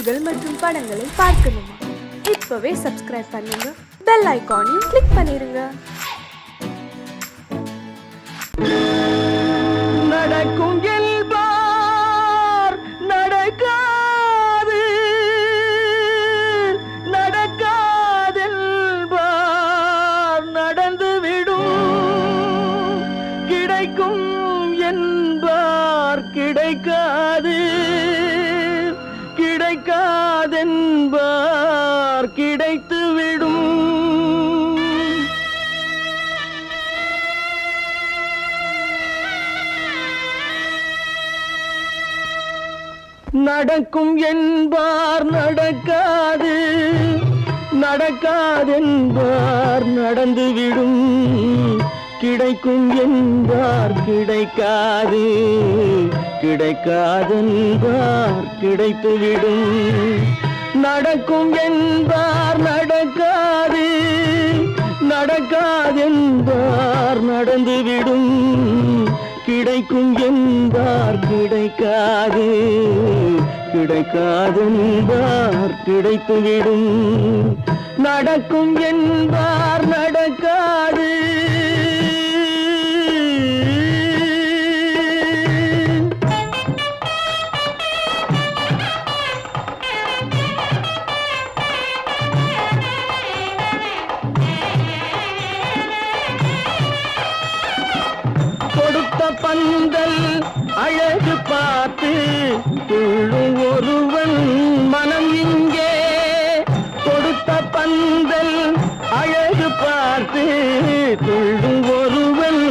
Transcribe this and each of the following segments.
செய்திகள் மற்றும் படங்களை பார்க்கணுமா? இப்பவே சப்ஸ்கிரைப் பண்ணுங்க, பெல் ஐகானையும் கிளிக் பண்ணிருங்க. நடக்கும் என்பார் நடக்காது, நடக்காதென்பார் நடந்துவிடும், கிடைக்கும் என்பார் கிடைக்காது, கிடைக்காதென்பார் கிடைத்துவிடும். நடக்கும் என்பார் நடக்காது, நடக்காதென்பார் நடந்துவிடும், கிடைக்கும் என்பார் கிடைக்காது, கிடைக்காதென்பார் கிடைத்துவிடும். நடக்கும் என்பார் நடக்காது, நடக்காதென்பார் நடந்துவிடும், கிடைக்கும் என்பார் கிடைக்காது, கிடைக்காதென்பார் கிடைத்துவிடும். நடக்கும் என்பார் நடக்காது. கொடுத்த பந்தல் அழகு பார்த்து துள்ளும் ஒருவன் மனம் இங்கே, கொடுத்த பந்தல் அழகு பார்த்து துள்ளும் ஒருவன்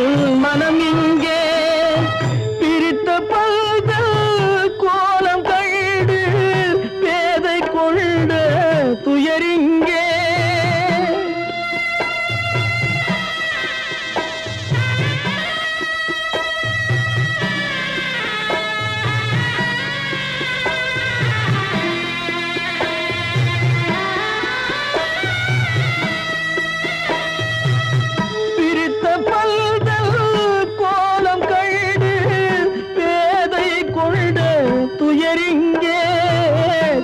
மனம் இங்கே, பிரித்த பந்தல் கோலம் கண்டு பேதை கொண்ட துயரிங்கே.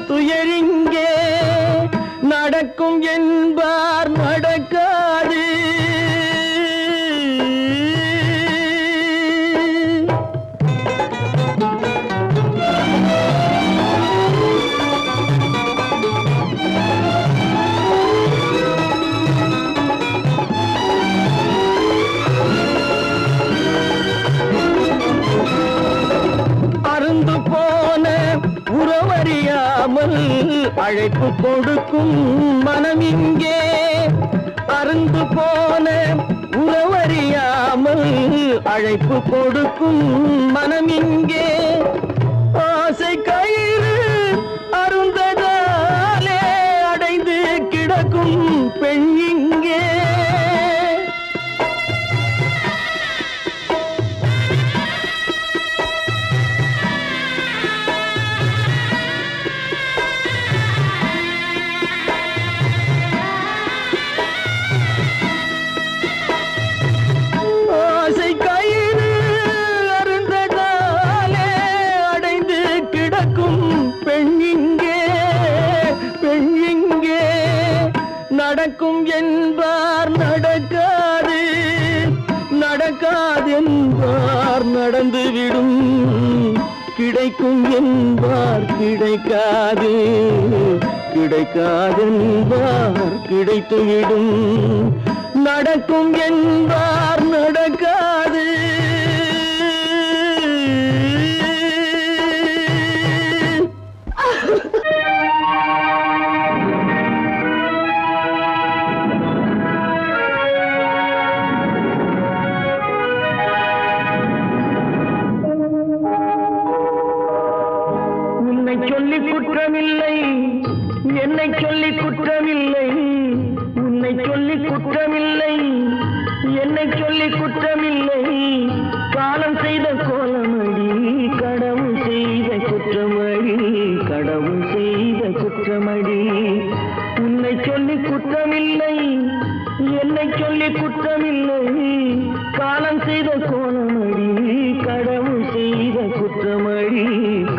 துயரிங்கே நடக்கும் என்பார் நடக்காது. அருந்து போன உறவறியாமல் அழைப்பு கொடுக்கும் மனம் இங்கே, அருந்து போன உறவறியாமல் அழைப்பு கொடுக்கும் மனம் இங்கே, ஆசை கயிறு அருந்ததாலே அடைந்து கிடக்கும் பெண் இங்கே. நடக்கும் என்பார் நடக்காது, நடக்காதென்பார் நடந்துவிடும், கிடைக்கும் என்பார் கிடைக்காது, கிடைக்காதென்பார் கிடைத்துவிடும். நடக்கும் என்பார் நடக்காது. சொல்லி குற்றமில்லை, என்னை சொல்லி குற்றமில்லை, உன்னை சொல்லி குற்றமில்லை, என்னை சொல்லி குற்றமில்லை, காலம் செய்த கோலமடி, கடவுள் செய்த குற்றமடி, கடவுள் செய்த குற்றமடி. உன்னை சொல்லி குற்றமில்லை, என்னை சொல்லி குற்றமில்லை, காலம் செய்த கோலமடி, கடவுள் செய்த குற்றமடி,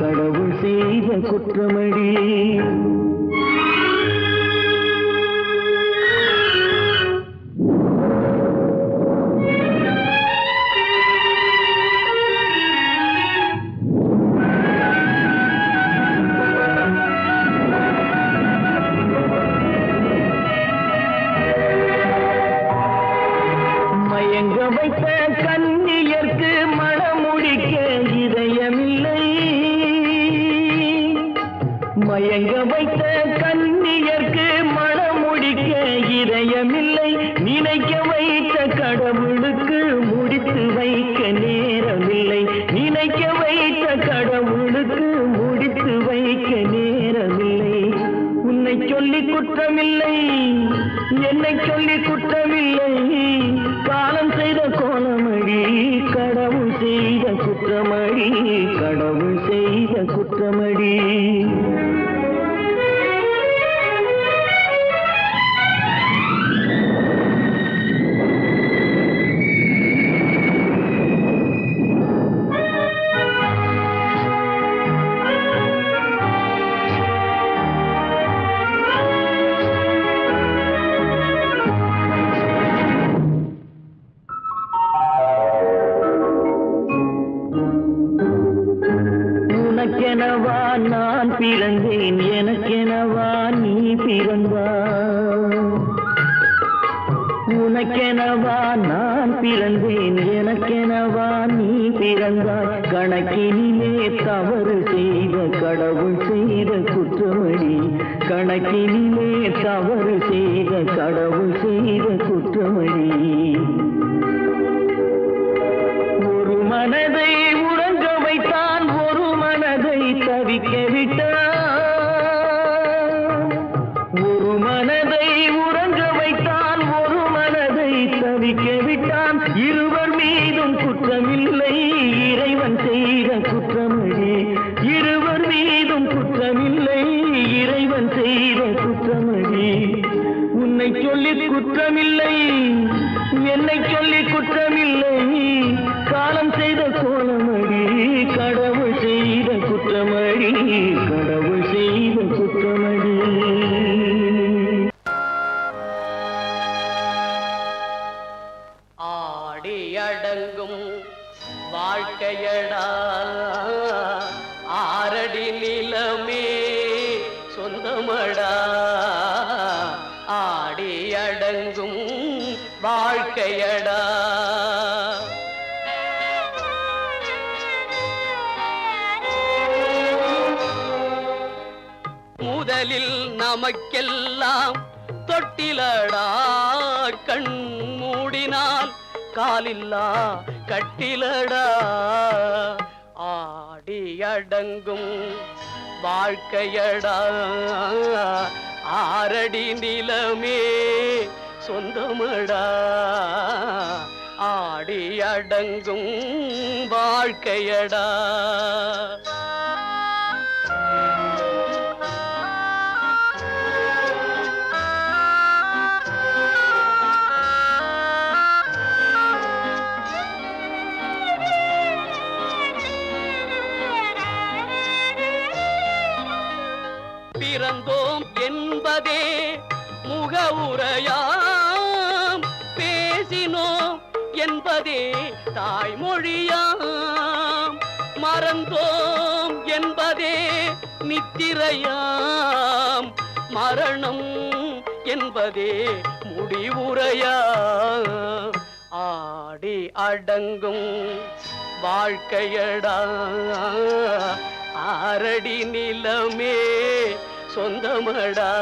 கடவுள் செய்த குற்றமடி. மயங்க வைத்த கன்னியர்க்கு மணமுடிக்க இதயமில்லை. மயங்க வைத்த கன்னியர்க்கு மணமுடிக்க இதயமில்லை. நினைக்க வைத்த கடவுளுக்கு முடித்து வைக்க நேரமில்லை. நினைக்க வைத்த கடவுளுக்கு முடித்து வைக்க நேரமில்லை. உன்னை சொல்லி குற்றமில்லை, என்னை சொல்லி குற்றமில்லை. காலம் செய்த கோலமடி, கடவுள் செய்த குற்றமடி, கடவுள் செய்த குற்றமடி. உனக்கெனவா நான் பிறந்தேன், எனக்கெனவா நீ பிறந்தாய். உனக்கெனவா நான் பிறந்தேன், எனக்கெனவா நீ பிறந்தாய். கணக்கினிலே தவறு செய்த கடவுள் செய்த குற்றமடி. கணக்கினிலே தவறு செய்த கடவுள் செய்த குற்றமடி. ஒரு மனதை உறங்க வைத்தான், ஒரு மனதை தவிக்க விட்டான். ஒரு மனதை உறங்க வைத்தான், ஒரு மனதை தவிக்க விட்டான். இருவர் மீதும் குற்றமில்லை, இறைவன் செய்த குற்றமடி. இருவர் மீதும் குற்றமில்லை, இறைவன் செய்த குற்றமடி. உன்னை சொல்லி குற்றமில்லை, என்னை சொல்லி குற்றமில்லை. காலம் செய்த கோலமடி, கடவுள் செய்த குற்றமடி, கடவுள் செய்த குற்றமடி. ஆடி அடங்கும் வாழ்க்கையடா, ஆரடி நிலமே சொந்தமடா. ஆடி அடங்கும் வாழ்க்கையடா. முதலில் நமக்கெல்லாம் தொட்டிலடா, கண் மூடினால் காலில்லா கட்டிலடா. ஆடி அடங்கும் வாழ்க்கையடா, ஆரடி நிலமே சொந்தமடா. ஆடி அடங்கும் வாழ்க்கையடா. பிறந்தோம் என்பதே முகவுரையாம், பேசினோம் என்பதே தாய்மொழியாம். மறந்தோம் என்பதே நித்திரையாம், மரணம் என்பதே முடிவுரையாம். ஆடி அடங்கும் வாழ்க்கையடா, ஆரடி நிலமே சொந்தமடா.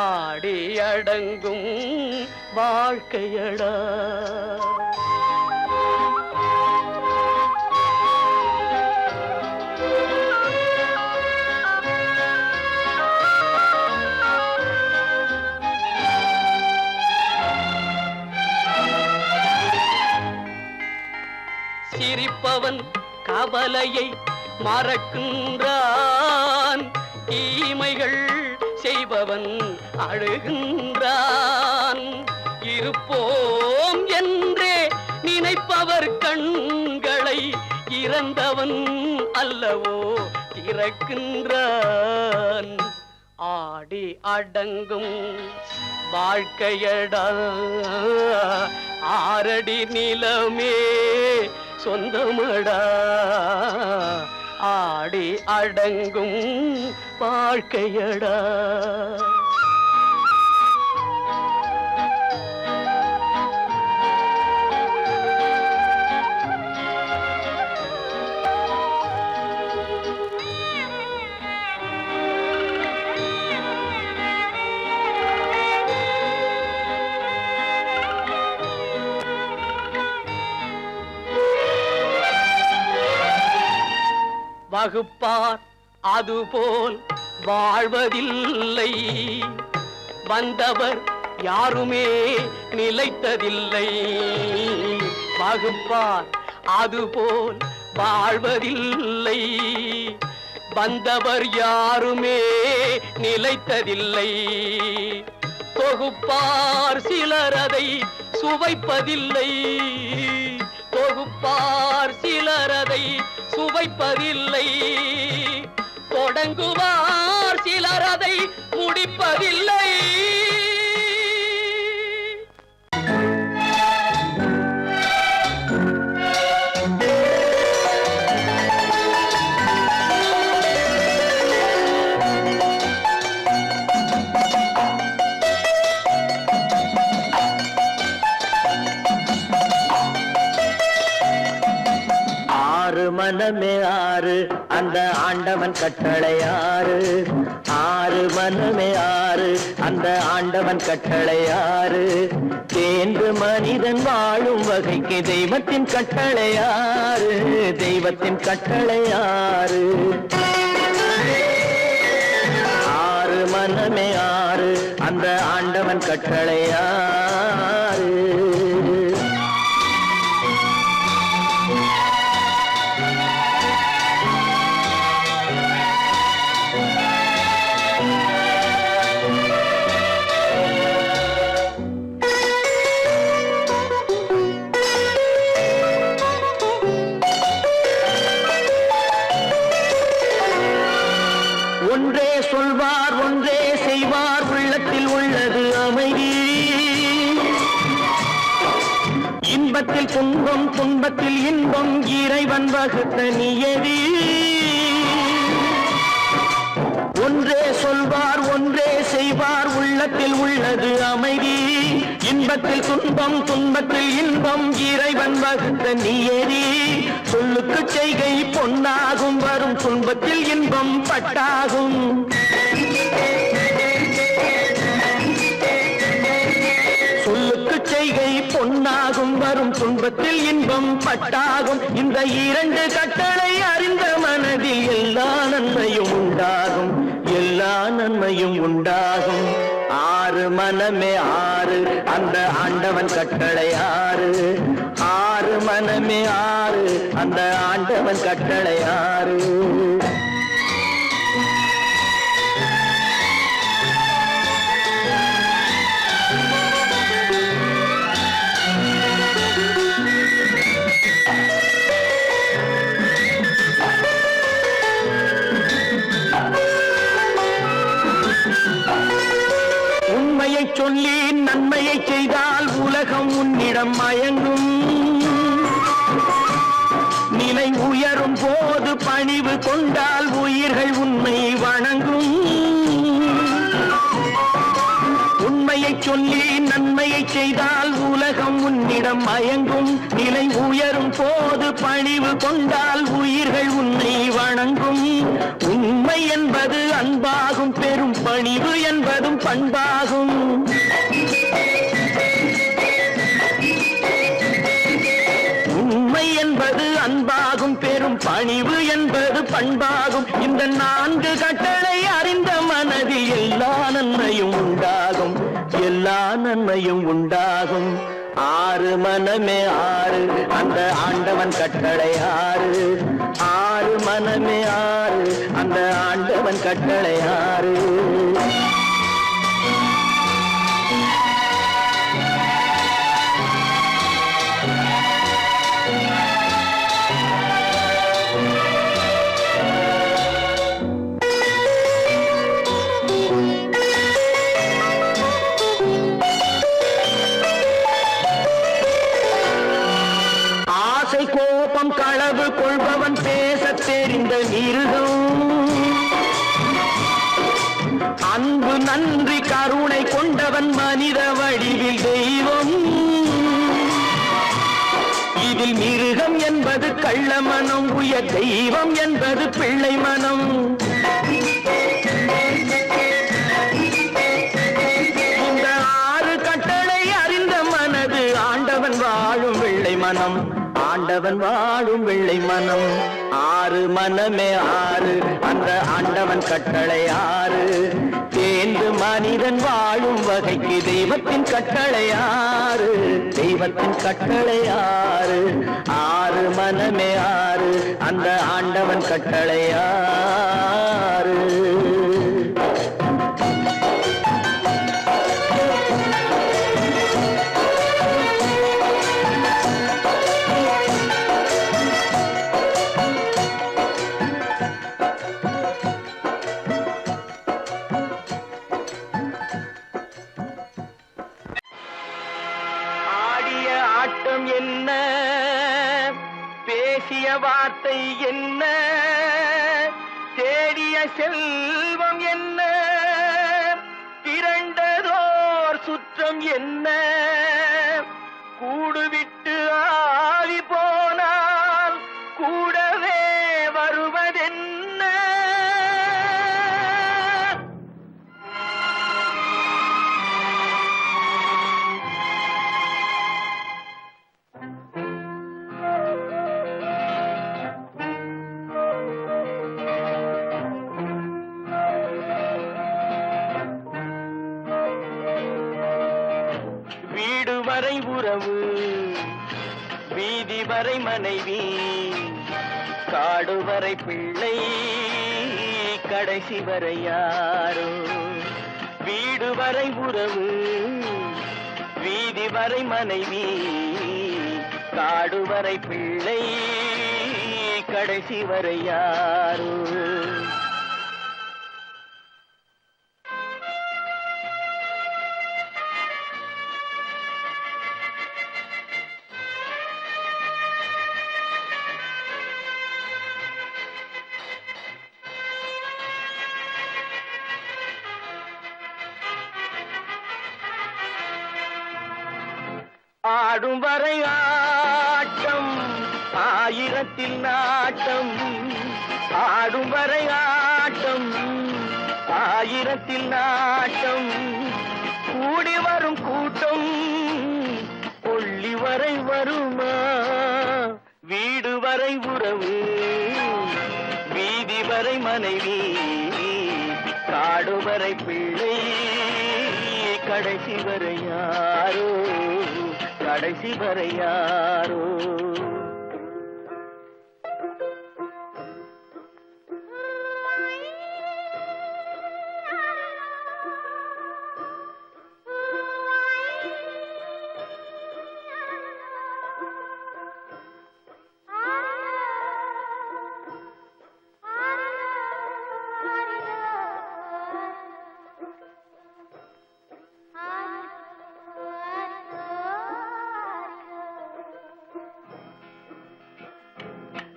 ஆடி அடங்கும் வாழ்க்கையடா. சிரிப்பவன் கவலையை மறக்கின்றான், தீமைகள் செய்பவன் அழுகின்றான். இருப்போம் என்றே நினைப்பவர் கண்களை இறந்தவன் அல்லவோ இறக்கின்றான். ஆடி அடங்கும் வாழ்க்கையடா, ஆரடி நிலமே சொந்தமடா. ஆடி அடங்கும் வாழ்க்கையடா. வகுப்பார் அதுபோல் வாழ்வதில்லை, வந்தவர் யாருமே நிலைத்ததில்லை. வகுப்பார் அதுபோல் வாழ்வதில்லை, வந்தவர் யாருமே நிலைத்ததில்லை. தொகுப்பார் சிலர் அதை சுவைப்பதில்லை, தொகுப்பார் சிலர் அதை சுவைப்பதில்லை. தொடங்குவார் சிலர் அதை முடிப்பதில்லை. மனமே ஆறு அந்த ஆண்டவன் கட்டளை ஆறு. ஆறு மனமே ஆறு அந்த ஆண்டவன் கட்டளை ஆறு. தேர்ந்து மனிதன் வாழும் வகைக்கு தெய்வத்தின் கட்டளை ஆறு. தெய்வத்தின் கட்டளை ஆறு. ஆறு மனமே ஆறு அந்த ஆண்டவன் கட்டளை ஆறு. ஒன்றே சொல்வார் ஒன்றே செய்வார், உள்ளத்தில் உள்ளது அமைதி. இன்பத்தில் துன்பம் துன்பத்தில் இன்பம், இறைவன் வகுத்த நியதி. ஒன்றே சொல்வார் ஒன்றே செய்வார், உள்ளத்தில் உள்ளது அமைதி. இன்பத்தில் துன்பம் துன்பத்தில் இன்பம், இறைவன் வகுத்த நியதி. சொல்லுக்கு செய்கை பொன்னாகும், வரும் துன்பத்தில் இன்பம் பட்டாகும். சொல்லுக்கு செய்கை பொன்னாகும், வரும் துன்பத்தில் இன்பம் பட்டாகும். இந்த இரண்டு கட்டளை அறிந்த மனதில் எல்லா நன்மையும் உண்டாகும், எல்லா நன்மையும் உண்டாகும். ஆறு மனமே ஆறு அந்த ஆண்டவன் கட்டளை ஆறு. ஆறு மனமே ஆறு அந்த ஆண்டவன் கட்டளை ஆறு. உண்மையை சொல்லி நன்மையை செய்தால் உலகம் உன்னிடம் மயங்கும். நிலை உயரும் போது பணிவு கொண்டால் உயிர்கள் உன்னை வணங்கும். உண்மையை சொல்லி நன்மையை செய்தால் உலகம் உன்னிடம் மயங்கும். நிலை உயரும் போது பணிவு கொண்டால் உயிர்கள் உன்னை வணங்கும். உண்மை என்பது அன்பாகும், பெரும் பணிவு என்பதும் பண்பாகும். உண்மை என்பது அன்பாகும், பெரும் பணிவு என்பது பண்பாகும். இந்த நான்கு கட்டளை அறிந்த மனதில் எல்லா நன்மையும் உண்டாகும், எல்லா நன்மையும் உண்டாகும். ஆறு மனமே ஆறு அந்த ஆண்டவன் கட்டளை ஆறு. ஆறு மனமே ஆறு அந்த ஆண்டவன் கட்டளை ஆறு. இந்த மிருகம் அன்பு நன்றி கருணை கொண்டவன் மனித வடிவில் தெய்வம். இதில் மிருகம் என்பது கள்ள மனம், உயர் தெய்வம் என்பது பிள்ளை மனம். இந்த 6 கட்டளை அறிந்த மனது ஆண்டவன் வாழும் வெள்ளை மனம், ஆண்டவன் வாழும் வெள்ளை மனம். 6 மனமே 6, அந்த ஆண்டவன் கட்டளை 6. தேர்ந்து மனிதன் வாழும் வகைக்கு தெய்வத்தின் கட்டளை 6, தெய்வத்தின் கட்டளை 6. 6 மனமே 6, அந்த ஆண்டவன் கட்டளை 6. என்ன பேசிய வார்த்தை என்ன, தேடிய செல்வம் என்ன, திரண்டதோர் சுற்றம் என்ன, கூடுவிட்டு ஆவி போனால் கூடவே வருவதென்ன. வரை உறவு, வீதி வரை மனைவி, காடு வரை பிள்ளை, கடைசி வரை யாரோ. வீடு வரை உறவு, வீதி வரை மனைவி, காடு வரை பிள்ளை, கடைசி வரை யாரோ. ஆடும் வரை ஆட்டம், ஆயிரத்தில் நாட்டம். ஆடும் வரை ஆட்டம், ஆயிரத்தில் நாட்டம். கூடி வரும் கூட்டம் கொள்ளி வரை வருமா. வீடு வரை உறவு, வீதி வரை மனைவி, காடு வரை பிள்ளை, கடைசி வரை யாரோ, கடைசி வரை யாரோ.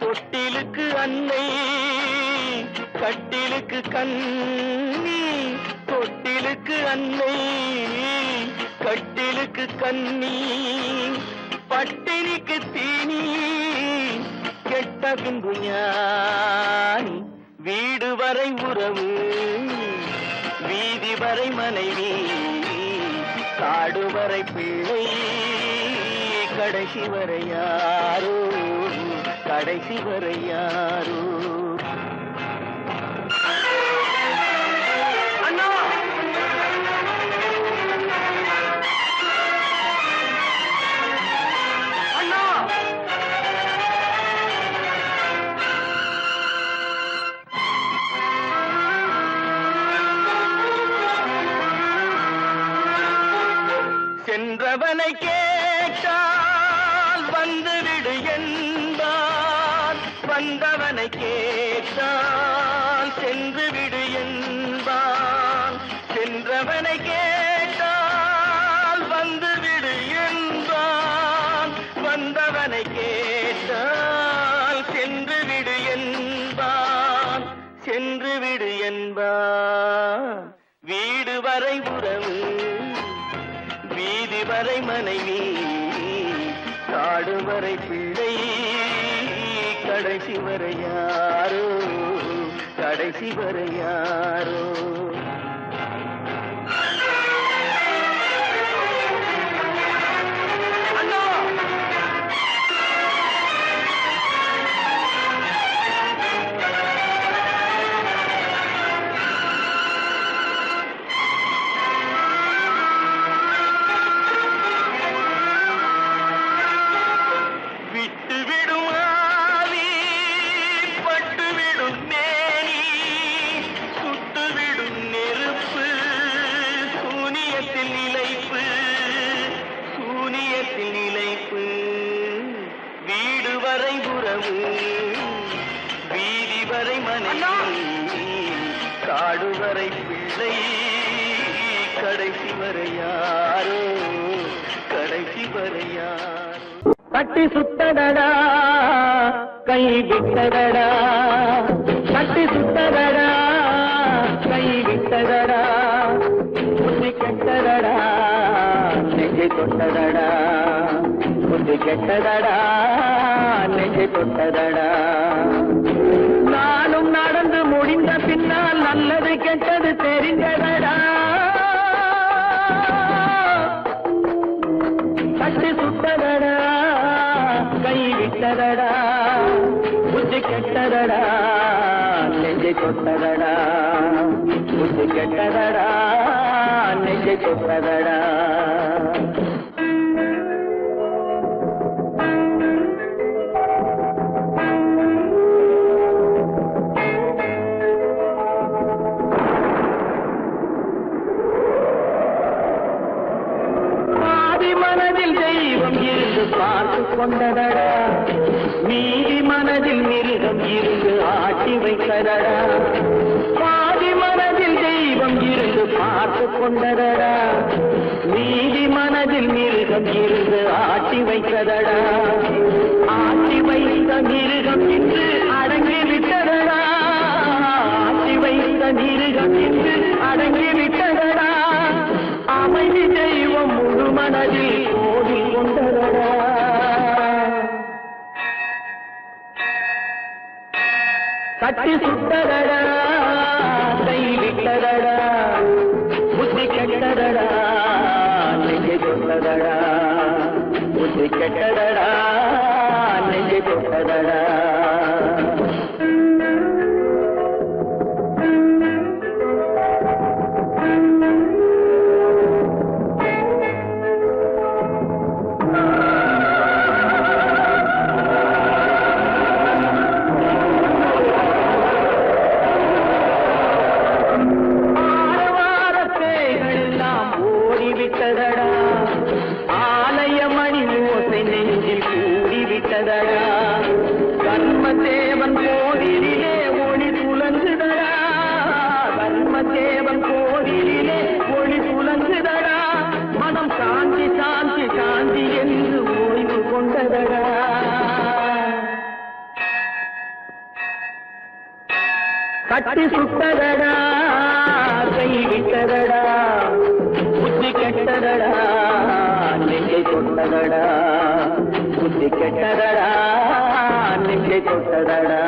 தொட்டிலுக்கு அன்னை, கட்டிலுக்கு கண்ணி. தொட்டிலுக்கு அன்னை, கட்டிலுக்கு கண்ணி. பட்டினிக்கு தீனி, கெட்ட பின்பு ஞானி. வீடு வரை உறவு, வீதி வரை மனைவி, காடு வரை பிள்ளை, கடைசி வரை யாரோ, கடைசி வரை யாரோ. அண்ணா, அண்ணா, சென்றவனை கேட்டால் வந்துவிடு என்பார், வந்தவனை கேட்டால் சென்று விடு என்பான். சென்றவனை கேட்டால் வந்துவிடு என்பான், வந்தவனை கேட்டால் சென்று விடு என்பான். வீடு என்பார் வீடு வரை உறவு வீதி வரை மனைவி காடு வரை பிள்ளை கடைசி வரை யாரோ கடைசி வரை யாரோ வீதி வரை மனைவி காடு வரை பிள்ளை கடைசி வரை யாரோ கடைசி வரை யாரோ கட்டி சுத்தடடா கை விட்டதடா கட்டி சுத்தடடா கை விட்டதடா புத்தி கெட்டதடா நெஞ்சை தொட்டதடா புத்தி கெட்டதடா நெஞ்சை தொட்டதடா நானும் நடந்து முடிந்த பின்னால் நல்லது கெட்டது தெரிந்ததடா கட்டி சுட்டதடா கை விட்டதடா புத்தி கெட்டதடா நெஞ்சை தொட்டதடா புத்தி கெட்டதடா நெஞ்சை தொட்டதடா பார்த்து கொண்டதடா மீதி மனதில் மிருகம் இருந்து ஆட்டி வைத்ததடா பாதி மனதில் தெய்வம் இருந்து பார்த்து கொண்டதடா மீதி மனதில் மிருகம் இருந்து ஆட்டி வைத்ததடா ஆட்டி வைத்த மிருகம் இன்று அடங்கி விட்டதடா ஆட்டி வைத்த மிருகம் இன்று அடங்கி விட்டதடா அமைதி தெய்வம் முழு மனதில் கோடி கொண்டதடா கட்டி சுட்டதடா கை விட்டதடா புத்தி கெட்டதடா நெஞ்சை தொட்டதடா புத்தி கெட்டதடா நெஞ்சை தொட்டதடா கர்மதேவன் கோவிலிலே ஒளி துலங்குதடா கர்மதேவன் கோவிலிலே ஒளி துலங்குதடா மனம் சாந்தி சாந்தி சாந்தி என்று ஓய்வு கொண்டதடா கட்டி சுட்டதடா கை விட்டதடா புத்தி கெட்டதடா நெஞ்சை தொட்டதடா புத்தி கெட்டதடா நெஞ்சை தொட்டதடா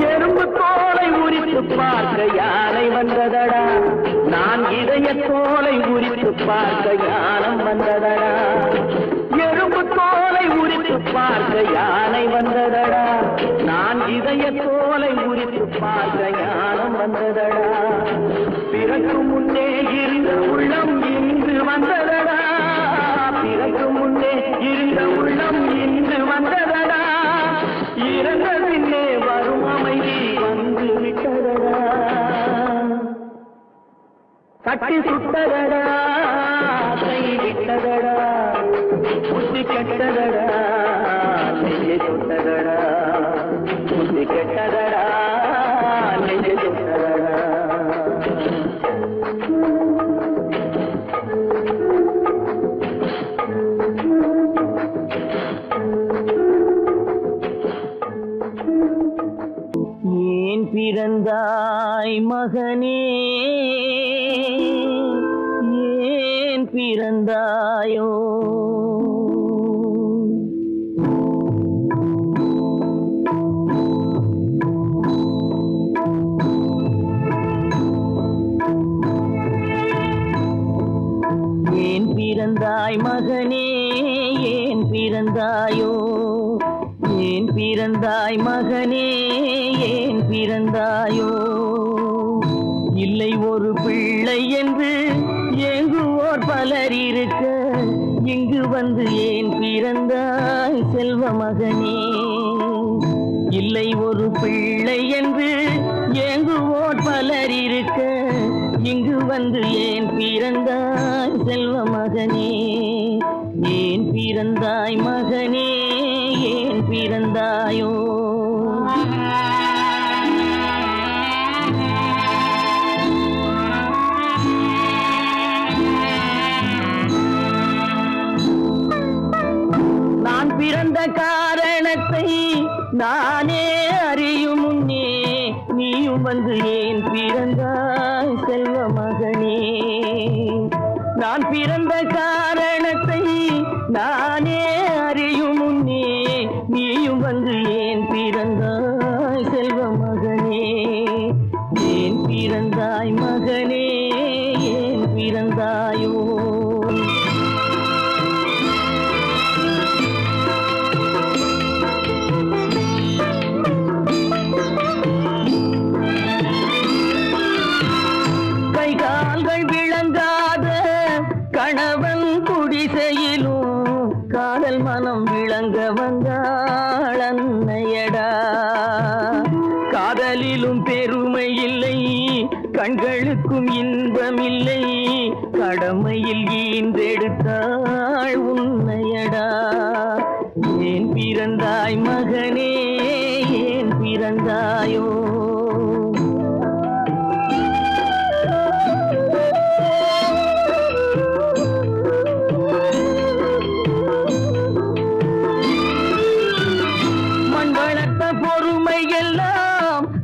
எறும்பு தோலை உரித்து பார்க்க யானை வந்ததடா நான் இதய தோலை உரித்து பார்க்க யானம் வந்ததடா எறும்பு தோலை உரித்து பார்க்க யானை வந்ததடா நான் இதய தோலை உரித்து பார்க்க யானம் வந்ததடா பிறகு முன்னே இருந்த உள்ளம் இன்று வந்ததடா பிறகு முன்னே இருந்த உள்ளம் இன்று வந்ததடா இறந்த பின்னே வரும் அமைதி வந்து விட்டதடா கட்டி சுட்டதடா கை விட்டதடா புத்தி கெட்டதடா நெஞ்சை தொட்டதடா புத்தி கெட்டதடா நெஞ்சை தொட்டதடா மகனே ஏன் பிறந்தாயோ? ஏன் பிறந்தாய் மகனே ஏன் பிறந்தாயோ? ஏன் பிறந்தாய் மகனே ஏன் பிறந்தாயோ? இல்லை ஒரு பிள்ளை என்று ஏங்குவோர் பலர் இருக்க இங்கு வந்து ஏன் பிறந்தாய் செல்வ மகனே? இல்லை ஒரு பிள்ளை என்று ஏங்குவோர் பலர் இருக்க இங்கு வந்து ஏன் பிறந்தாய் செல்வ மகனே? ஏன் பிறந்தாய் மகனே ஏன் பிறந்தாயோ? நான் பிறந்த காரணத்தை நானே அறியும் முன்னே நீயும் வந்து ஏன் பிறந்தாய் செல்வ மகனே? நான் பிறந்த காரணத்தை நானே அறியும் முன்னே நீயும் வந்து ஏன் பிறந்தாய் செல்வ மகனே? ஏன் பிறந்தாய் மகனே ஏன் பிறந்தாயோ? கால்கள் விளங்காத கணவன் குடிசையிலும் காதல் மனம் விளங்க வந்தாள் அன்னையடா. காதலிலும் பெருமை இல்லை கண்களுக்கும் இன்பம் இல்லை கடமையில் ஈந்தெடுத்தாள் உன்னையடா. ஏன் பிறந்தாய் மகனே ஏன் பிறந்தாயோ?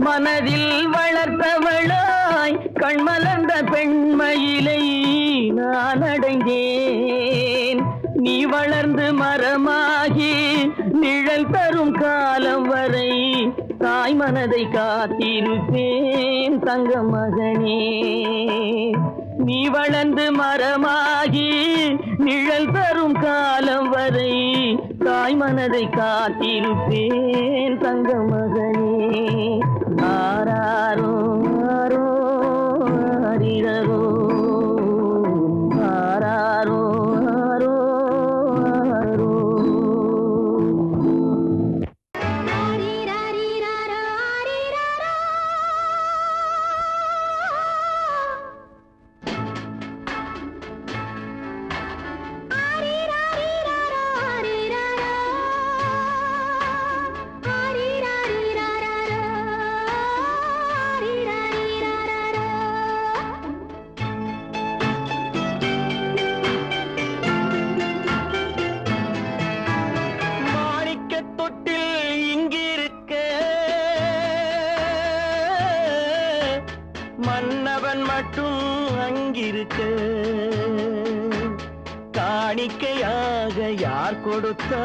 மனதில் வளர்த்தவளாய் கண்மலர்ந்த பெண்மயிலை நான் அடைந்தேன். நீ வளர்ந்து மரமாகி நிழல் தரும் காலம் வரை தாய் மனதை காத்திருப்பேன் தங்க மகனே. நீ வளர்ந்து மரமாகி நிழல் தரும் காலம் வரை தாய் மனதை காத்திருப்பேன் தங்க மகனே. ஆராரோ ஆரோ ஆரிரரோ ஆராரோ ஆரோ ஆரோ. மன்னவன் மட்டும் அங்கிருக்க காணிக்கையாக யார் கொடுத்தா?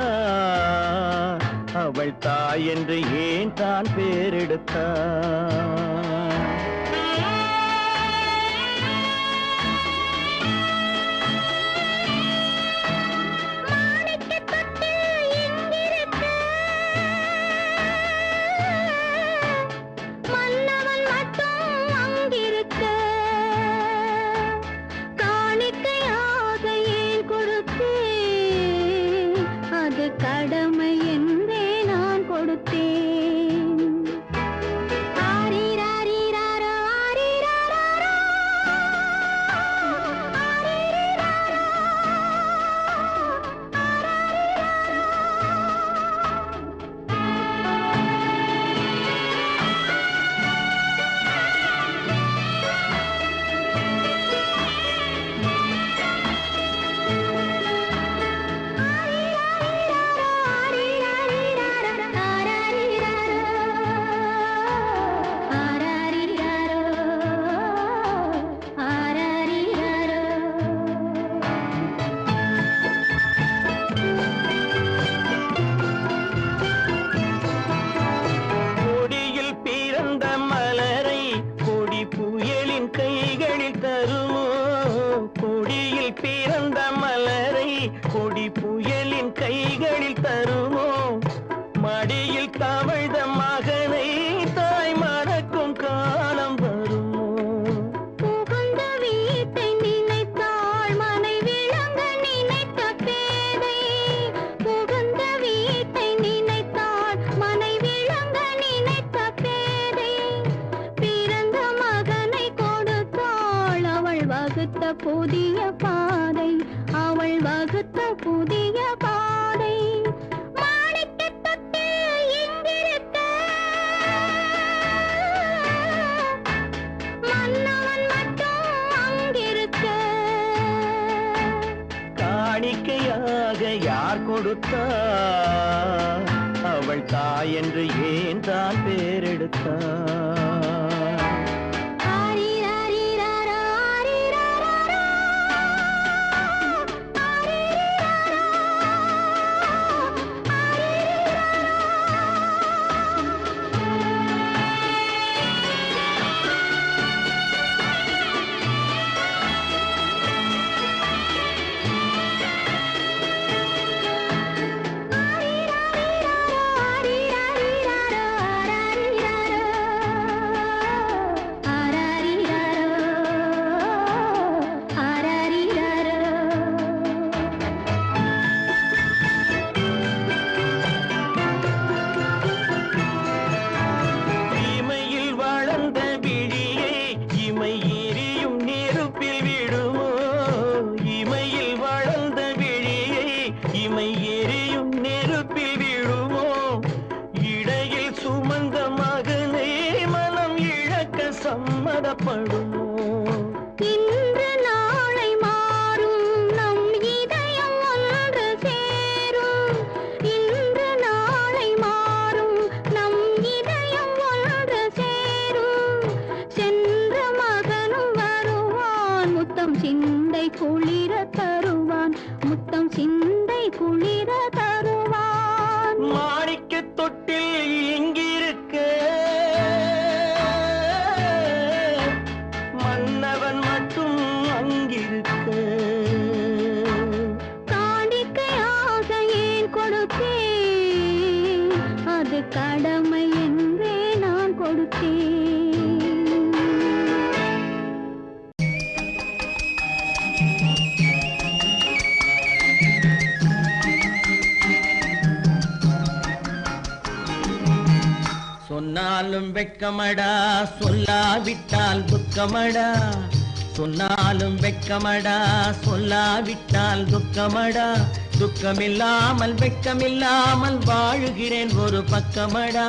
அவள் தாய் என்று ஏன் தான் பேரெடுத்தா? கடமை என்றே நான் கொடுத்தேன். ஆரிராரி புயலின் கைகளில் தருமோ கொடியில் பிறந்த மலரை கொடி புயலின் கைகளில் தருமோ மடியில் தவழ்ந்த மகனை தாய் மறக்கும் காலம் வருமோ புகுந்த வீட்டை நினைத்தாள் மனை விளங்க நினைத்த பேதை புகுந்த வீட்டை நினைத்தாள் மனை விளங்க நினைத்த பேதை பிறந்த மகனை கொடுத்தாள் அவள் வகுத்த புதிய பாதை அவள் வகுத்த புதிய பாதை மாணிக்கத் தொட்டில் இங்கிருக்க மன்னவன் மட்டும் அங்கிருக்க காணிக்கையாக யார் கொடுத்தார் அவள் தாய் என்று ஏன் தான் பேரெடுத்தார் ஆரிராரிராரா, ஆரிராராரா, இமையில் வளர்ந்த விழியை இமை எரியும் நெருப்பில் விடுமோ இமையில் வளர்ந்த விழியை இமை எரியும் நெருப்பில் விடுமோ இடையில் சுமந்த மகனை மனம் இழக்க சம்மதப்படுமோ இன்று நாளை மாறும் நம் இதயம் ஒன்று சேரும் இன்று நாளை மாறும் நம் இதயம் ஒன்று சேரும் சென்ற மகனும் வருவான் முத்தம் சிந்தை குளிர தருவான் முத்தம் சிந்தை குளிர தருவான் மாணிக்க தொட்டில் இங்கிருக்க மன்னவன் மட்டும் அங்கிருக்க காணிக்கையாக ஏன் கொடுத்தேன் அது கடமை என்றே நான் கொடுத்தேன் சொன்னாலும் வெட்கமடா சொல்லாவிட்டால் துக்கமடா சொன்னாலும் வெட்கமடா சொல்லாவிட்டால் துக்கமடா துக்கமில்லாமல் வெட்கமில்லாமல் வாழுகிறேன் ஒரு பக்கமடா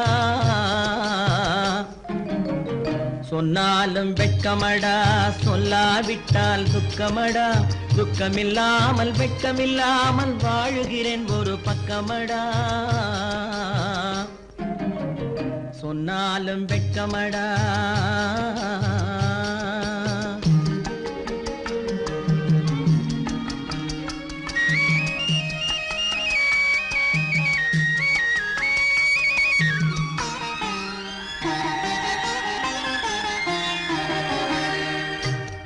சொன்னாலும் வெட்கமடா சொல்லாவிட்டால் துக்கமடா துக்கமில்லாமல் வெட்கமில்லாமல் வாழுகிறேன் ஒரு பக்கமடா சொன்னாலும் வெட்கமடா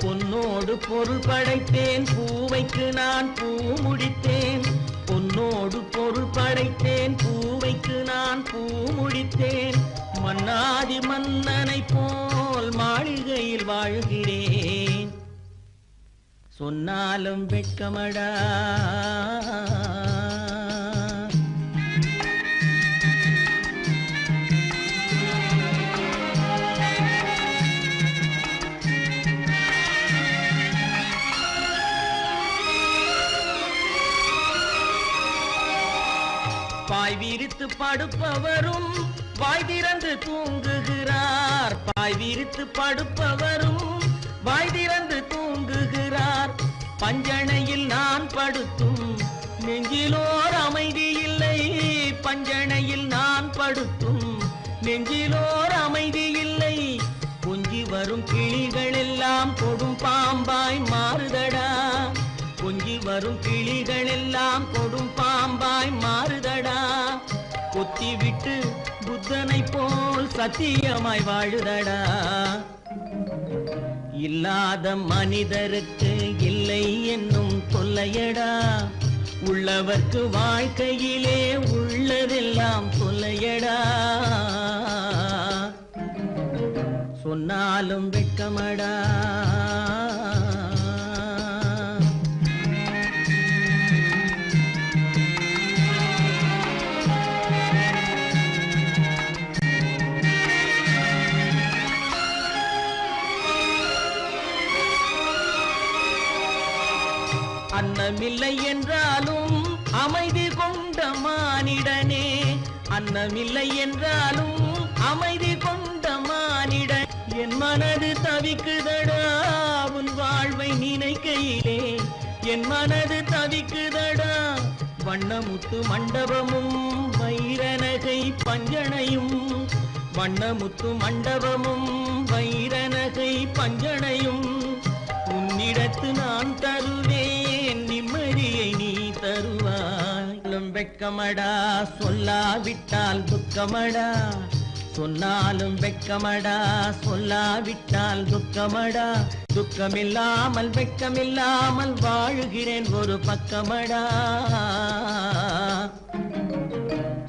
பொன்னோடு பொருள் படைத்தேன் பூவைக்கு நான் பூ முடித்தேன் பொன்னோடு பொருள் படைத்தேன் பூவைக்கு நான் பூ முடித்தேன் மன்னாதி மன்னனை போல் மாளிகையில் வாழ்கிறேன் சொன்னாலும் வெட்கமடா பாய் விரித்து படுப்பவரும் வாய் திறந்து தூங்குகிறார் பாய் விரித்து படுப்பவரும் வாய் திறந்து தூங்குகிறார் பஞ்சணையில் நான் படுத்தும் நெஞ்சிலோர் அமைதி இல்லை பஞ்சணையில் நான் படுத்தும் நெஞ்சிலோர் அமைதி இல்லை கொஞ்சி வரும் கிளிகள் எல்லாம் கொடும் பாம்பாய் மாறுதடா கொஞ்சி வரும் கிளிகள் எல்லாம் கொடும் பாம்பாய் மாறுதடா கொத்தி விட்டு புத்தனை போல் சத்தியமாய் வாழுதடா இல்லாத மனிதருக்கு இல்லை என்னும் தொல்லையடா, உள்ளவர்க்கு வாழ்க்கையிலே உள்ளதெல்லாம் தொல்லையடா. சொன்னாலும் வெட்கமடா. அன்னமில்லை என்றாலும் அமைதி கொண்ட மானிடனே, அன்னமில்லை என்றாலும் அமைதி கொண்ட மானிடன். என் மனது தவிக்குதடா உன் வாழ்வை நினைக்கையிலே, என் மனது தவிக்குதடா. வண்ணமுத்து மண்டபமும் வைரநகை பஞ்சனையும், வண்ணமுத்து மண்டபமும் வைரநகை பஞ்சனையும் உன்னிடத்து நான் தருவேன், நிம்மதியை நீ தருவாய். வெட்கமடா சொல்லாவிட்டால் துக்கமடா, சொன்னாலும் வெட்கமடா சொல்லாவிட்டால் துக்கமடா. துக்கமில்லாமல் வெட்கமில்லாமல் வாழுகிறேன் ஒரு பக்கமடா.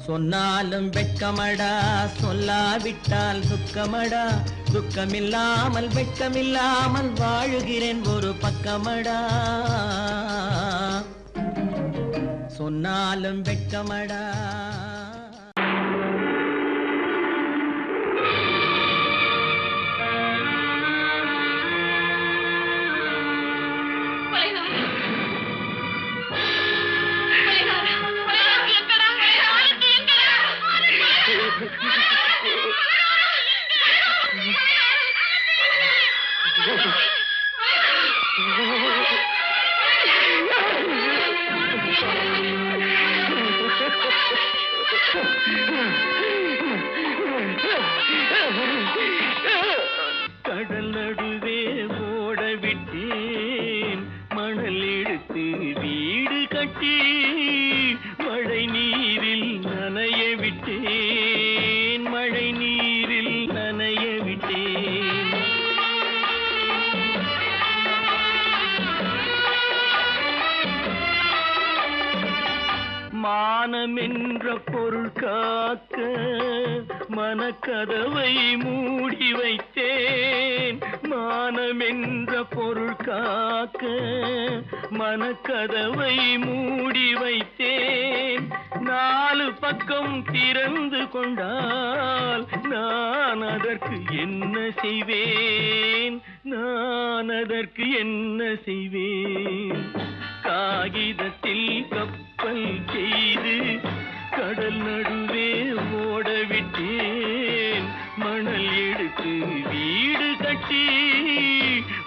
சொன்னாலும் வெட்கமடா சொல்லாவிட்டால் துக்கமடா. துக்கமில்லாமல் வெட்கமில்லாமல் வாழுகிறேன் ஒரு பக்கமடா. சொன்னாலும் வெட்கமடா. கடல் நடுவே ஓட விட்டேன், மணல் எடுத்து வீடு கட்டி மழை நீரில் நனைய விட்டேன், மழை நீரில் நனைய விட்டேன். மானம் என்ற பொருள் காக்க மனக்கதவை மூடி வைத்தேன், மானம் என்ற பொருள் காக்க மனக்கதவை மூடி வைத்தேன். நாலு பக்கம் திறந்து கொண்டால் நான் அதற்கு என்ன செய்வேன், நான் அதற்கு என்ன செய்வேன். காகிதத்தில் கப்பல் செய்து கடல் நடுவே ஓட விட்டேன், மணல் எடுத்து வீடு கட்டி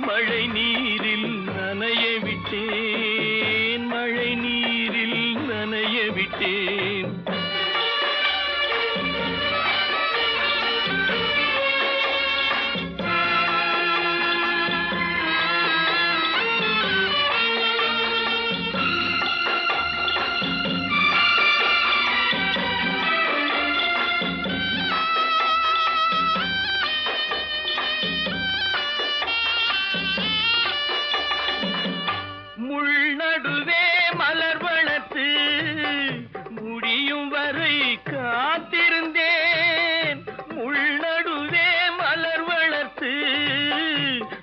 மழை நீரில் நனைய விட்டேன், மழை நீரில் நனைய விட்டேன். காத்திருந்தேன், முள்நடுவே மலர் வளர்த்து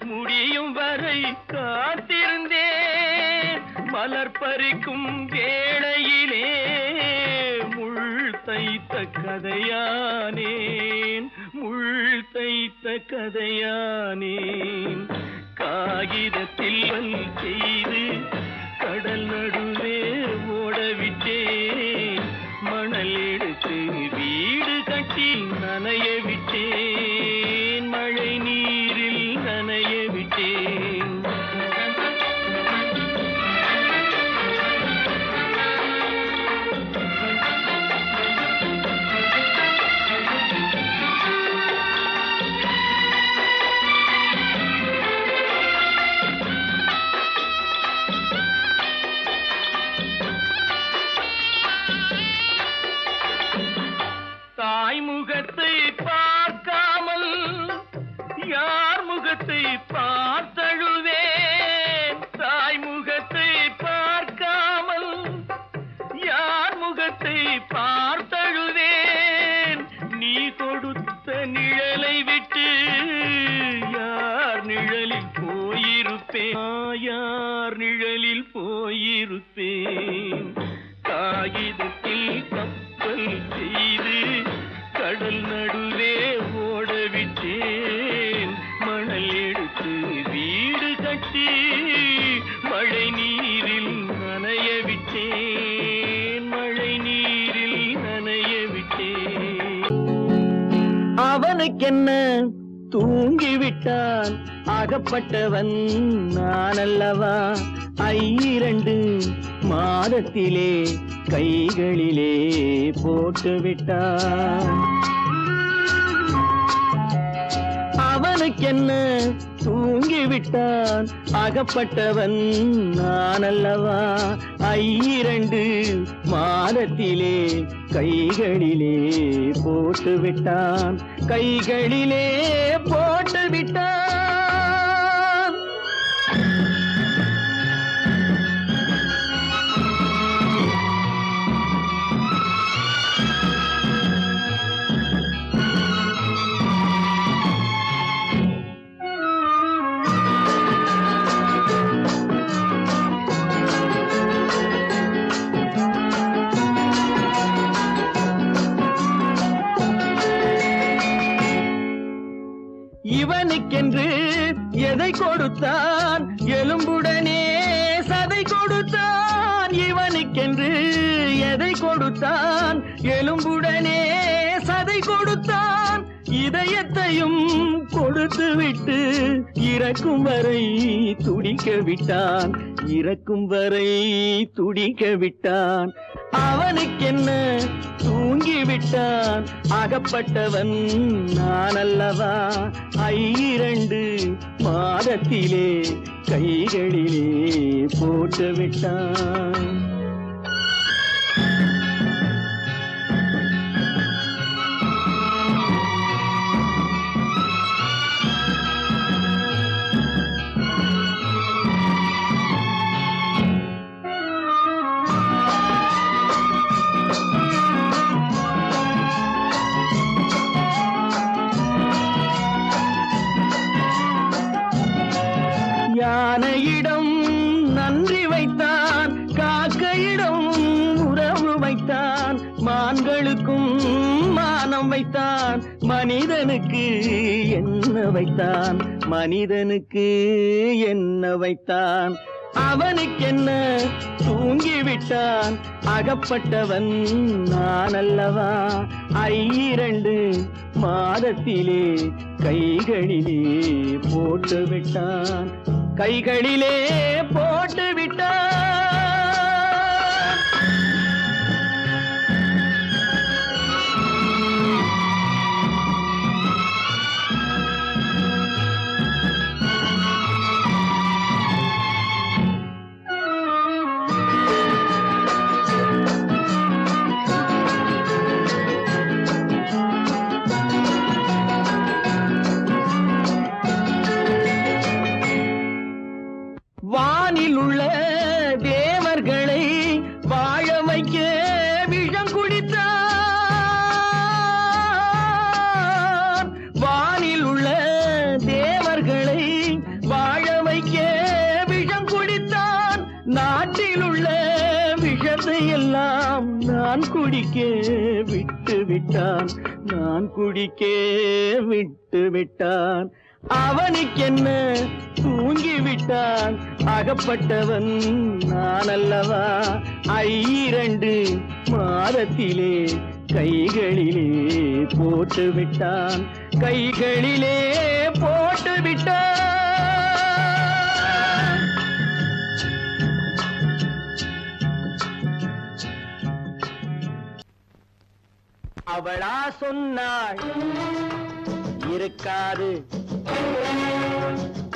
முடியும் வரை காத்திருந்தேன். மலர் பறிக்கும் வேளையிலே முள் தைத்த கதையானேன், முள் தைத்த கதையானேன். காகிதத்தில் செய்து கடல் நடுவே ஓடவிட்டேன், மணல் எடுத்து வீடு கட்டி நனைய விட்டேன், மழை நீரில் நனைய விட்டேன். போயிருப்பேன் யார் நிழலில் போயிருப்பேன் காகிதத்தில் கப்பல் செய்து கடல் நடுவே ஓடவிட்டேன் மணல் எடுத்து வீடு கட்டி மழை நீரில் நனைய விட்டேன் மழை நீரில் நனைய விட்டேன் அவனுக்கென்ன தூங்கிவிட்டான் அகப்பட்டவன் நான் அல்லவா 2 மாதத்திலே கைகளிலே போட்டுவிட்டான் அவனுக்கென்ன தூங்கிவிட்டான் அகப்பட்டவன் நான் அல்லவா 2 மாதத்திலே கைகளிலே போட்டுவிட்டான் கைகளிலே போட்டுவிட்டான் இவனுக்கென்று எதை கொடுத்தான் எலும்புடனே சதை கொடுத்தான் இவனுக்கென்று எதை கொடுத்தான் எலும்புடனே சதை கொடுத்தான் இதயத்தையும் கொடுத்து விட்டு இறக்கும் வரை துடிக்க விட்டான் இறக்கும் வரை துடிக்க விட்டான் அவனுக்கென்ன தூங்கிவிட்டான் அகப்பட்டவன் நான் அல்லவா 2 மாதத்திலே கைகளிலே போட்டுவிட்டான் யானையிடம் நன்றி வைத்தான் காக்கையிடம் உறவு வைத்தான் மான்களுக்கும் மானம் வைத்தான் மனிதனுக்கு என்ன வைத்தான் மனிதனுக்கு என்ன வைத்தான் அவனுக்கென்ன தூங்கிவிட்டான் அகப்பட்டவன் நான் அல்லவா 2 மாதத்திலே கைகளிலே போட்டுவிட்டான் கைகளிலே போட்டுவிட்டான் வானில் உள்ள தேவர்களை வாழ வைக்க விஷம் குடித்தான் வானில் உள்ள தேவர்களை வாழ வைக்க விஷம் குடித்தான் நாட்டில் உள்ள விஷத்தை எல்லாம் நான் குடிக்க விட்டு விட்டான் நான் குடிக்க விட்டு விட்டான் அவனுக்கென்ன தூங்கிவிட்டான் அகப்பட்டவன் நான் அல்லவா 2 மாதத்திலே கைகளிலே போட்டுவிட்டான் கைகளிலே போட்டுவிட்டான் அவளா சொன்னாள் இருக்காது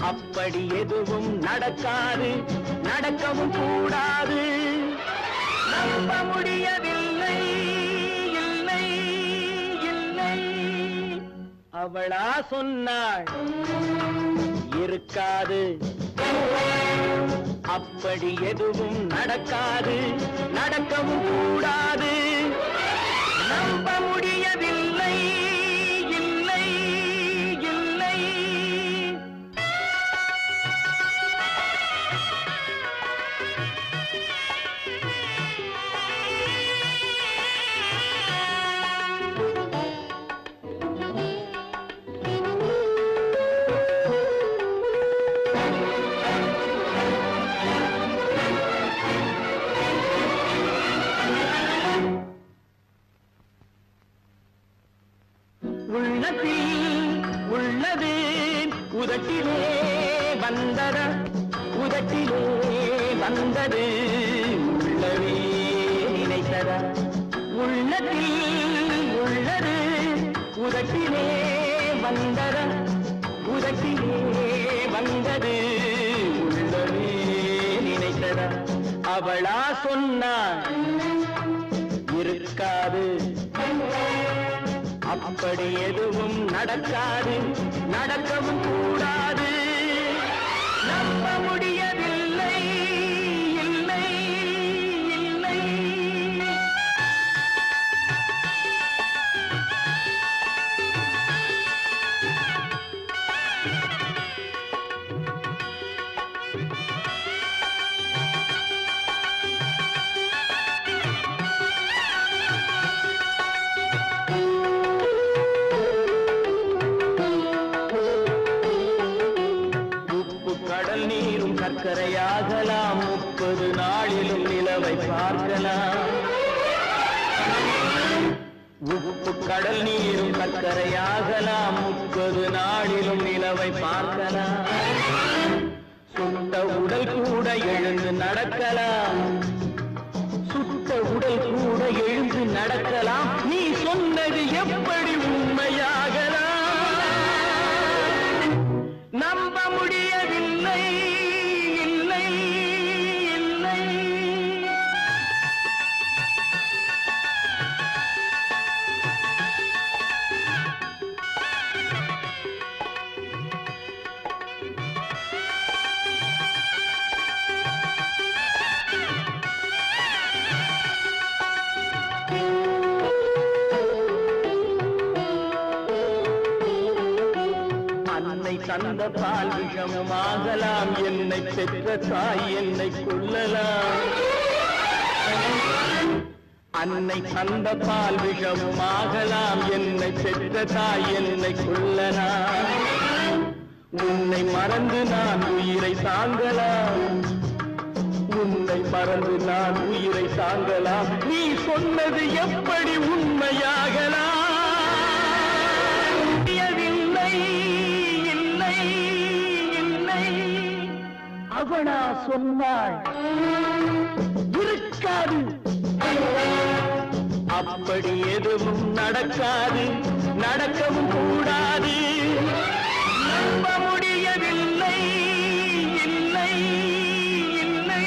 அப்படி எதுவும் நடக்காது நடக்கவும் கூடாது நம்ப முடியவில்லை இல்லை இல்லை அவளா சொன்னாள் இருக்காது அப்படி எதுவும் நடக்காது நடக்கவும் கூடாது நம்ப முடியவில்லை இல்லை இல்லை வந்ததா உதட்டிலே வந்தது உள்ளவே நினைத்ததா உள்ளத்தில் உள்ளது உதட்டிலே வந்ததா உதட்டிலே வந்தது உள்ளவே நினைத்ததா அவளா சொன்னாள் இருக்காது அப்படி எதுவும் நடக்காது நடக்கவும் கூடாது நம்ப முடியவில்லை இல்லை இல்லை கடல் நீரும் சர்க்கரையாகலாம் 30 நாளிலும் நிலவை பார்க்கலாம் உப்பு கடல் நீரும் சர்க்கரையாகலாம் 30 நாளிலும் நிலவை பார்க்கலாம் சுட்ட உடல் கூட எழுந்து நடக்கலாம் சுட்ட உடல் கூட எழுந்து நடக்கலாம் நீ சொன்னது எப்படி உண்மையாகலாம் நம்ப முடியவில்லை இல்லை இல்லை அன்னை தந்த பால் விஷமுமாகலாம் என்னை பெற்ற தாய் என்னை கொல்லலாம் அன்னை தந்த பால் விஷமுமாகலாம் என்னை பெற்ற தாய் என்னை கொல்லலாம் உன்னை மறந்து நான் உயிரை தாங்கலாம் உன்னை மறந்து நான் உயிரை தாங்கலாம் நீ சொன்னது எப்படி உண்மையாகலாம் இல்லை இல்லை அவனா சொன்னாள் இருக்காது அப்படி எதுவும் நடக்காது நடக்கவும் கூடாது நம்ப முடியவில்லை இல்லை இல்லை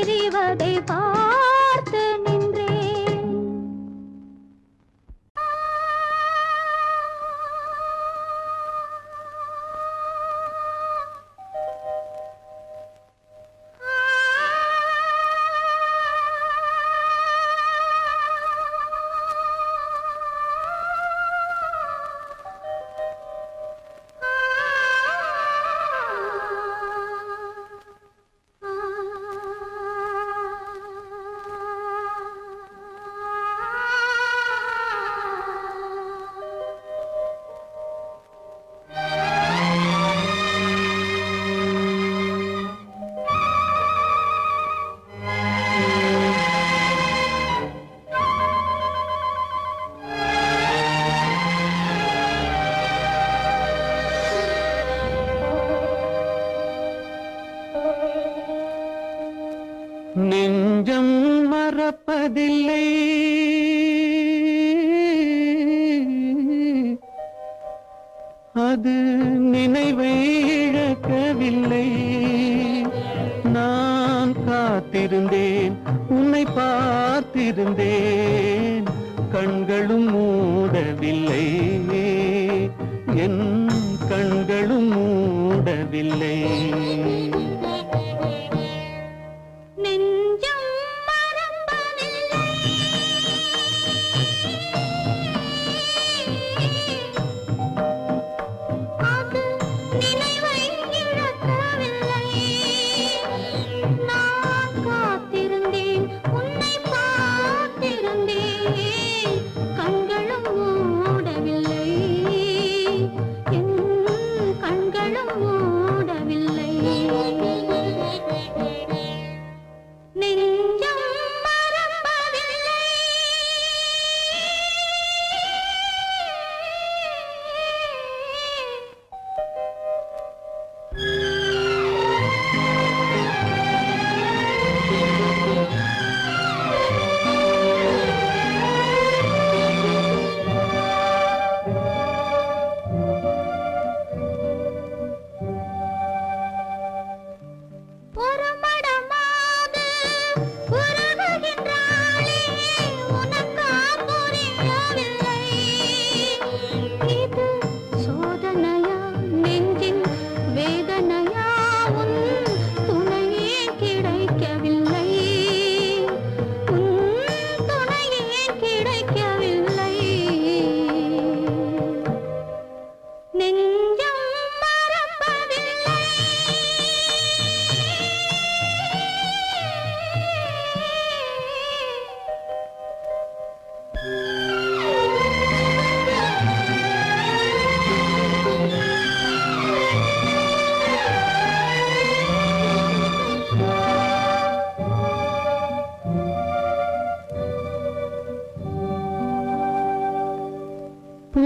தெரிவதை பார்த்து நின்றேன். நெஞ்சம் மறப்பதில்லை, அது நினைவை இழக்கவில்லை. நான் காத்திருந்தேன், உன்னை பார்த்திருந்தேன், கண்களும் மூடவில்லை, என் கண்களும் மூடவில்லை.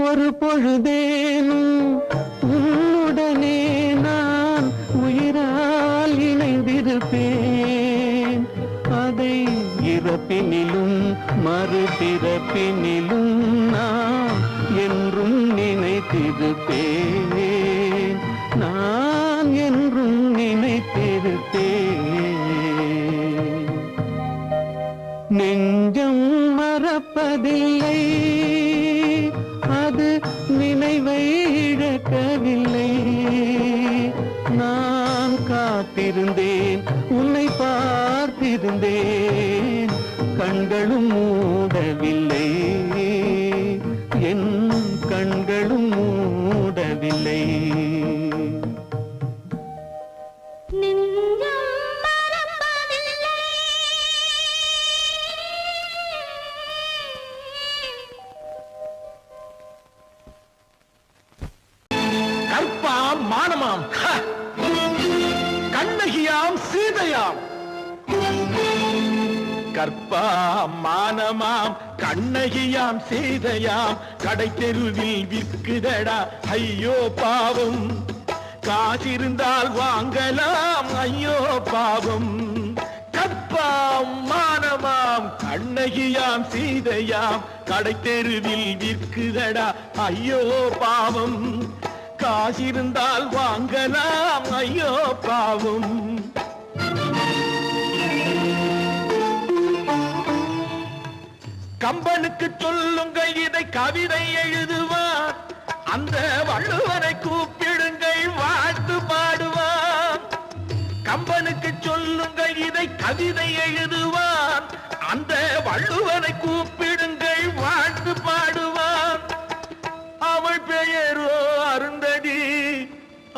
ஒரு பொழுதேனும் உன்னுடனே நான் உயிரால் இணைந்திருப்பேன். அதை இறப்பினிலும் மறுபிறப்பினிலும் நான் என்றும் நினைத்திருப்பேன், நான் என்றும் நினைத்திருப்பேன். நெஞ்சம் மறப்பதில்லை, அது நினைவை இழக்கவில்லை. நான் காத்திருந்தேன், உன்னை பார்த்திருந்தேன், கண்களும் மூடவில்லை, என் கண்களும் மூடவில்லை. கற்பாம் மானமாம், கண்ணகியாம் சீதையாம். கற்பாம் மானமாம், கண்ணகியாம் சீதையாம், கடை தெருவில் விற்குதடா ஐயோ பாவம். காசிருந்தால் வாங்கலாம் ஐயோ பாவம். கற்பாம் மானமாம், கண்ணகியாம் சீதையாம், கடை தெருவில் விற்குதடா ஐயோ பாவம். காசிருந்தால் வாங்கலாம் ஐயோ பாவம். கம்பனுக்கு சொல்லுங்கள் இதை கவிதை எழுதுவார், அந்த வள்ளுவனை கூப்பிடுங்கள் வாழ்த்து பாடுவார். கம்பனுக்கு சொல்லுங்கள் இதை கவிதை எழுதுவார், அந்த வள்ளுவனை கூப்பிடுங்கள் வாழ்த்து பாடுவார். அவள் பெயரோ அருந்ததி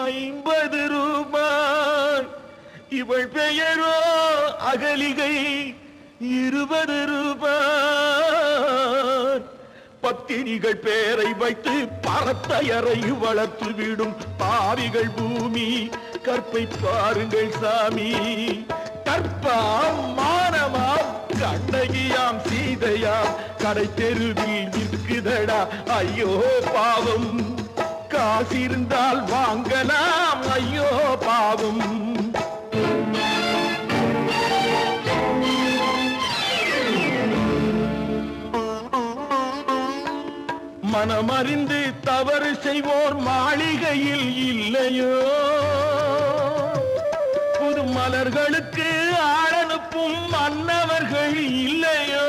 50 ரூபாய், இவள் பெயரோ அகலிகை 20 ரூபாய். பத்தினிகள் பேரை வைத்து பரத்தையறை வளர்த்து விடும் பாவிகள் பூமி, கற்பை பாருங்கள் சாமி. கற்பாம் மானமாம் கண்ணகியாம் சீதையாம் கடை தெருவில் நிற்குதடா ஐயோ பாவம். காசிருந்தால் வாங்கலாம் ஐயோ பாவம். மனமறிந்து தவறு செய்வோர் மாளிகையில் இல்லையோ, புது மலர்களுக்கு ஆளனுப்பும் மன்னவர்கள் இல்லையோ.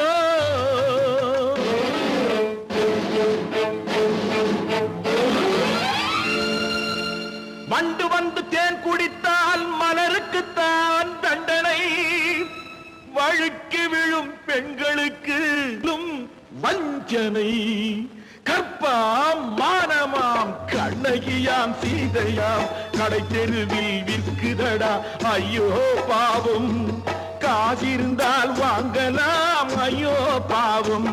வண்டு வந்து தேன் குடித்தால் மலருக்குத்தான் தண்டனை, வழுக்கி விழும் பெண்களுக்கு வஞ்சனை. கற்பாம் மானமாம் கண்ணகியாம் சீதையாம் கடை தெருவில் விற்குதடா ஐயோ பாவம். காசிருந்தால் வாங்கலாம் ஐயோ பாவம்.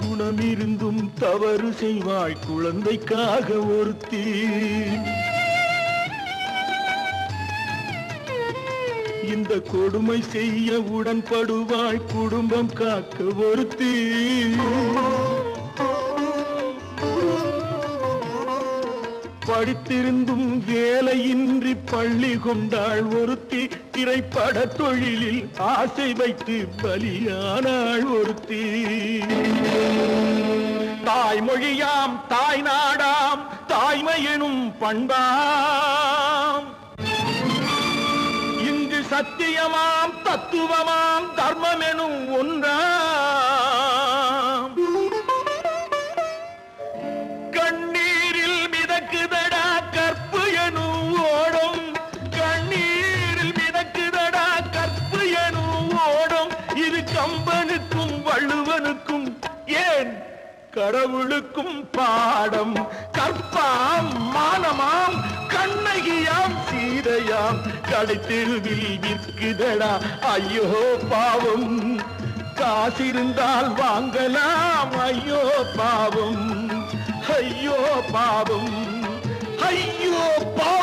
குணமிருந்தும் தவறு செய்வாய் குழந்தைக்காக ஒருத்தி, இந்த கொடுமை செய்ய உடன்படுவாய் குடும்பம் காக்க ஒருத்தி. படித்திருந்தும் வேலையின்றி பள்ளி கொண்டாள் ஒருத்தி, திரைப்பட தொழிலில் ஆசை வைத்து பலியானாள் ஒருத்தி. தாய்மொழியாம் தாய் நாடாம் தாய்மையெனும் பண்பாம், சத்தியமாம் தத்துவமாம் தர்மம் எனும் ஒன்றாம். கண்ணீரில் மிதக்குதடா கற்பு எனும் ஓடும், கண்ணீரில் மிதக்குதடா கற்பு எனும் ஓடும். இது கம்பனுக்கும் வள்ளுவனுக்கும் ஏன் கடவுளுக்கும் பாடம். கற்பாம் மானமாம் கண்ணகியாம் சீதையாம் கடை தெருவில் விற்குதடா ஐயோ பாவம். காசிருந்தால் வாங்கலாம் ஐயோ பாவம். ஐயோ பாவம், ஐயோ பாவம்.